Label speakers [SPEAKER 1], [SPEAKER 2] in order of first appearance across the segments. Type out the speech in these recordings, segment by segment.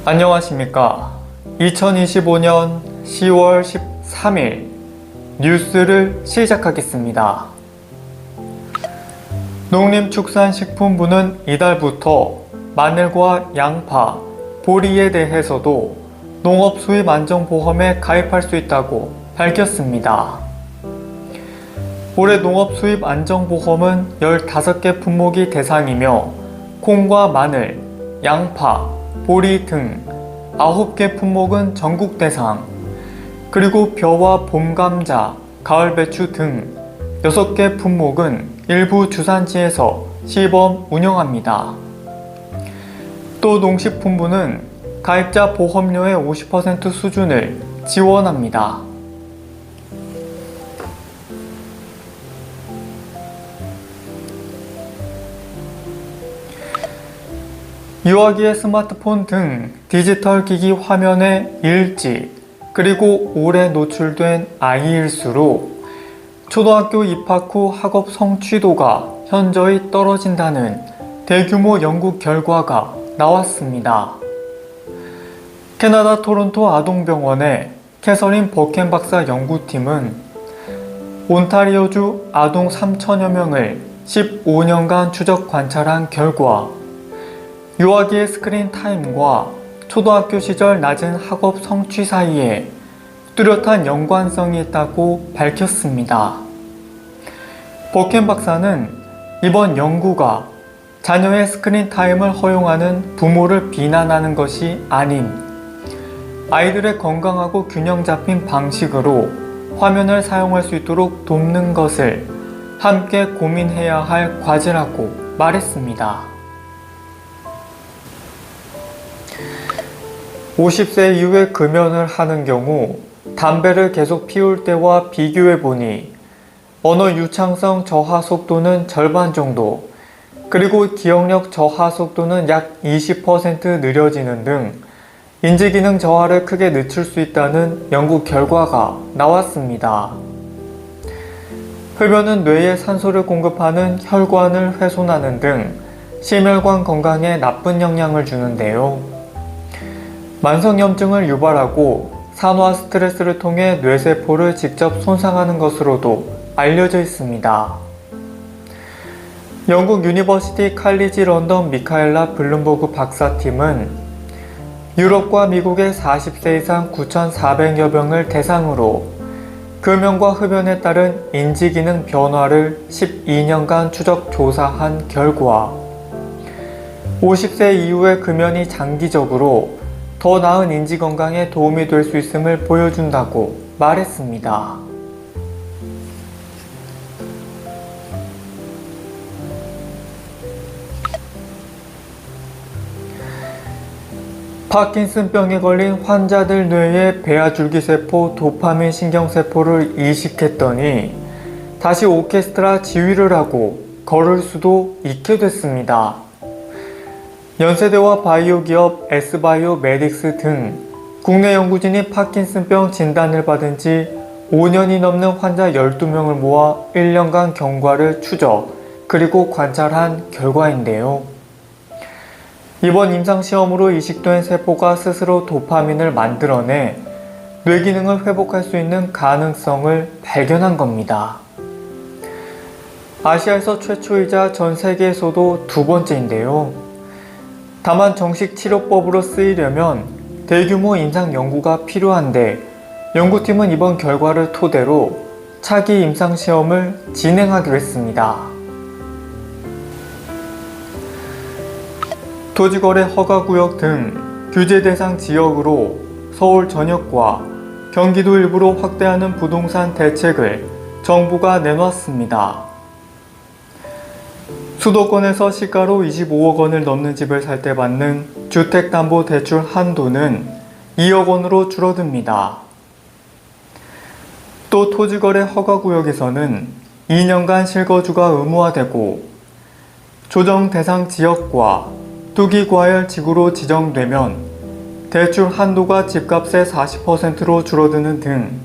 [SPEAKER 1] 안녕하십니까. 2025년 10월 13일 뉴스를 시작하겠습니다. 농림축산식품부는 이달부터 마늘과 양파, 보리에 대해서도 농업수입안정보험에 가입할 수 있다고 밝혔습니다. 올해 농업수입안정보험은 15개 품목이 대상이며 콩과 마늘, 양파, 보리 등 9개 품목은 전국 대상, 그리고 벼와 봄감자, 가을배추 등 6개 품목은 일부 주산지에서 시범 운영합니다. 또 농식품부는 가입자 보험료의 50% 수준을 지원합니다. 유아기의 스마트폰 등 디지털 기기 화면의 일지, 그리고 오래 노출된 아이일수록 초등학교 입학 후 학업 성취도가 현저히 떨어진다는 대규모 연구 결과가 나왔습니다. 캐나다 토론토 아동병원의 캐서린 버켄 박사 연구팀은 온타리오주 아동 3천여 명을 15년간 추적 관찰한 결과 유아기의 스크린 타임과 초등학교 시절 낮은 학업 성취 사이에 뚜렷한 연관성이 있다고 밝혔습니다. 버켄 박사는 이번 연구가 자녀의 스크린 타임을 허용하는 부모를 비난하는 것이 아닌 아이들의 건강하고 균형 잡힌 방식으로 화면을 사용할 수 있도록 돕는 것을 함께 고민해야 할 과제라고 말했습니다. 50세 이후에 금연을 하는 경우 담배를 계속 피울 때와 비교해보니 언어 유창성 저하 속도는 절반 정도, 그리고 기억력 저하 속도는 약 20% 느려지는 등 인지기능 저하를 크게 늦출 수 있다는 연구 결과가 나왔습니다. 흡연은 뇌에 산소를 공급하는 혈관을 훼손하는 등 심혈관 건강에 나쁜 영향을 주는데요. 만성염증을 유발하고 산화 스트레스를 통해 뇌세포를 직접 손상하는 것으로도 알려져 있습니다. 영국 유니버시티 칼리지 런던 미카엘라 블룸버그 박사팀은 유럽과 미국의 40세 이상 9,400여 명을 대상으로 금연과 흡연에 따른 인지기능 변화를 12년간 추적 조사한 결과 50세 이후의 금연이 장기적으로 더 나은 인지건강에 도움이 될 수 있음을 보여준다고 말했습니다. 파킨슨병에 걸린 환자들 뇌에 배아줄기세포 도파민 신경세포를 이식했더니 다시 오케스트라 지휘를 하고 걸을 수도 있게 됐습니다. 연세대와 바이오 기업 S바이오메딕스 등 국내 연구진이 파킨슨병 진단을 받은 지 5년이 넘는 환자 12명을 모아 1년간 경과를 추적, 그리고 관찰한 결과인데요. 이번 임상시험으로 이식된 세포가 스스로 도파민을 만들어내 뇌기능을 회복할 수 있는 가능성을 발견한 겁니다. 아시아에서 최초이자 전 세계에서도 두 번째인데요. 다만 정식 치료법으로 쓰이려면 대규모 임상 연구가 필요한데 연구팀은 이번 결과를 토대로 차기 임상시험을 진행하기로 했습니다. 토지거래 허가구역 등 규제 대상 지역으로 서울 전역과 경기도 일부로 확대하는 부동산 대책을 정부가 내놨습니다. 수도권에서 시가로 25억 원을 넘는 집을 살 때 받는 주택담보대출 한도는 2억 원으로 줄어듭니다. 또 토지거래 허가구역에서는 2년간 실거주가 의무화되고 조정 대상 지역과 투기과열 지구로 지정되면 대출 한도가 집값의 40%로 줄어드는 등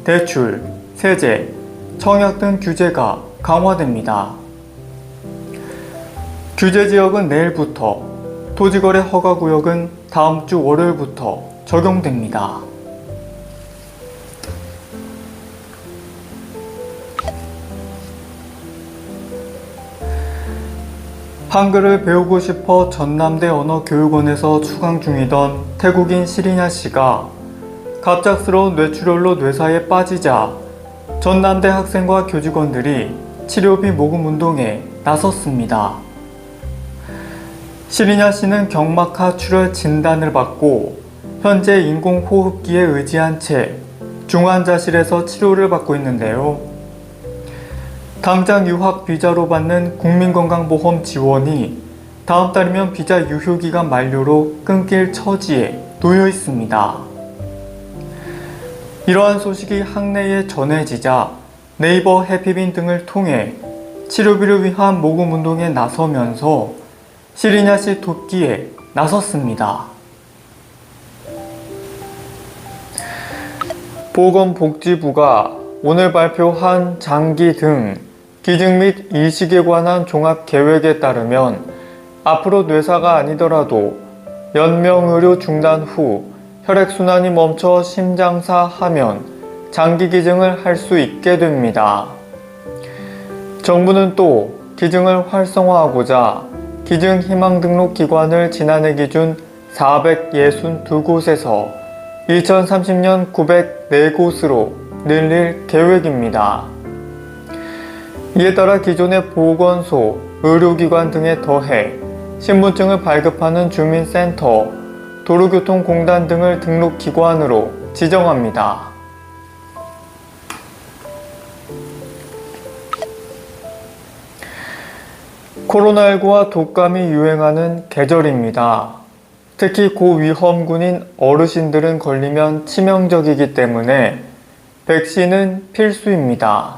[SPEAKER 1] 대출, 세제, 청약 등 규제가 강화됩니다. 규제지역은 내일부터 토지거래 허가구역은 다음 주 월요일부터 적용됩니다. 한글을 배우고 싶어 전남대 언어교육원에서 수강 중이던 태국인 시리냐 씨가 갑작스러운 뇌출혈로 뇌사에 빠지자 전남대 학생과 교직원들이 치료비 모금 운동에 나섰습니다. 시리냐 씨는 경막하 출혈 진단을 받고 현재 인공호흡기에 의지한 채 중환자실에서 치료를 받고 있는데요. 당장 유학 비자로 받는 국민건강보험 지원이 다음 달이면 비자 유효기간 만료로 끊길 처지에 놓여 있습니다. 이러한 소식이 학내에 전해지자 네이버 해피빈 등을 통해 치료비를 위한 모금 운동에 나서면서 시리냐 씨 돕기에 나섰습니다. 보건복지부가 오늘 발표한 장기 등 기증 및 이식에 관한 종합계획에 따르면 앞으로 뇌사가 아니더라도 연명의료 중단 후 혈액순환이 멈춰 심장사 하면 장기 기증을 할 수 있게 됩니다. 정부는 또 기증을 활성화하고자 기증 희망 등록 기관을 지난해 기준 462곳에서 2030년 904곳으로 늘릴 계획입니다. 이에 따라 기존의 보건소, 의료기관 등에 더해 신분증을 발급하는 주민센터, 도로교통공단 등을 등록기관으로 지정합니다. 코로나19와 독감이 유행하는 계절입니다. 특히 고위험군인 어르신들은 걸리면 치명적이기 때문에 백신은 필수입니다.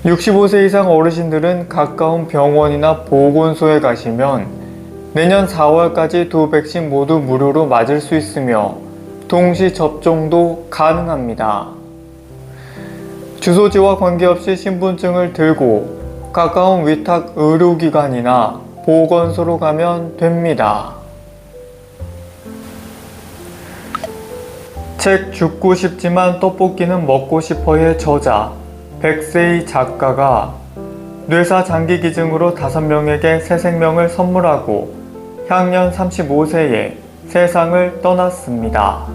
[SPEAKER 1] 65세 이상 어르신들은 가까운 병원이나 보건소에 가시면 내년 4월까지 두 백신 모두 무료로 맞을 수 있으며 동시 접종도 가능합니다. 주소지와 관계없이 신분증을 들고 가까운 위탁 의료기관이나 보건소로 가면 됩니다. 책 죽고 싶지만 떡볶이는 먹고 싶어의 저자 백세희 작가가 뇌사 장기 기증으로 5명에게 새 생명을 선물하고 향년 35세에 세상을 떠났습니다.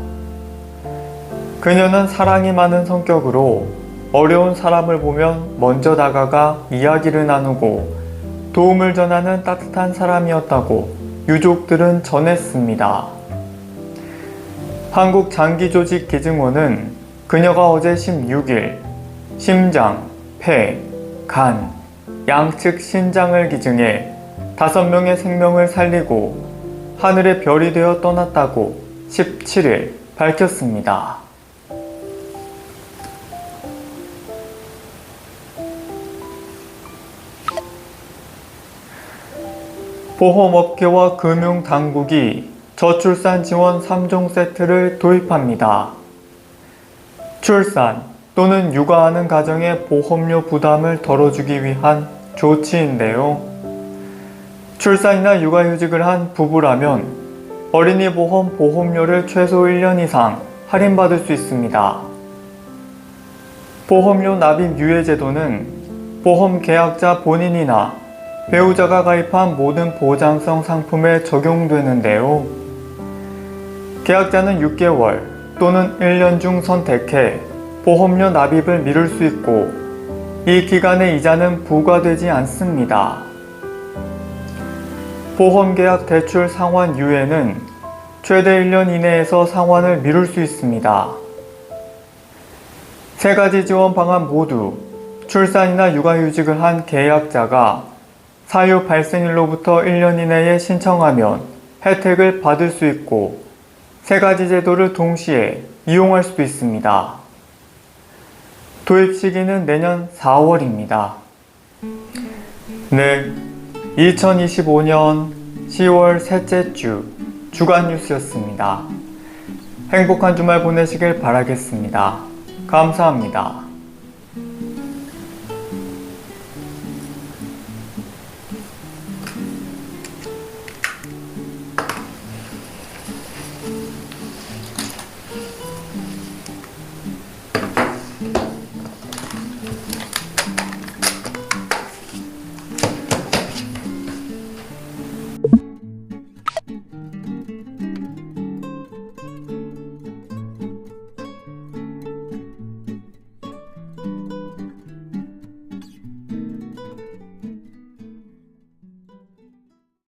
[SPEAKER 1] 그녀는 사랑이 많은 성격으로 어려운 사람을 보면 먼저 다가가 이야기를 나누고 도움을 전하는 따뜻한 사람이었다고 유족들은 전했습니다. 한국장기조직기증원은 그녀가 어제 16일 심장, 폐, 간, 양측 신장을 기증해 5명의 생명을 살리고 하늘의 별이 되어 떠났다고 17일 밝혔습니다. 보험업계와 금융당국이 저출산 지원 3종 세트를 도입합니다. 출산 또는 육아하는 가정의 보험료 부담을 덜어주기 위한 조치인데요. 출산이나 육아휴직을 한 부부라면 어린이 보험 보험료를 최소 1년 이상 할인받을 수 있습니다. 보험료 납입 유예 제도는 보험 계약자 본인이나 배우자가 가입한 모든 보장성 상품에 적용되는데요. 계약자는 6개월 또는 1년 중 선택해 보험료 납입을 미룰 수 있고 이 기간의 이자는 부과되지 않습니다. 보험계약 대출 상환 유예는 최대 1년 이내에서 상환을 미룰 수 있습니다. 세 가지 지원 방안 모두 출산이나 육아휴직을 한 계약자가 사유 발생일로부터 1년 이내에 신청하면 혜택을 받을 수 있고 세 가지 제도를 동시에 이용할 수도 있습니다. 도입 시기는 내년 4월입니다. 네, 2025년 10월 셋째 주 주간 뉴스였습니다. 행복한 주말 보내시길 바라겠습니다. 감사합니다.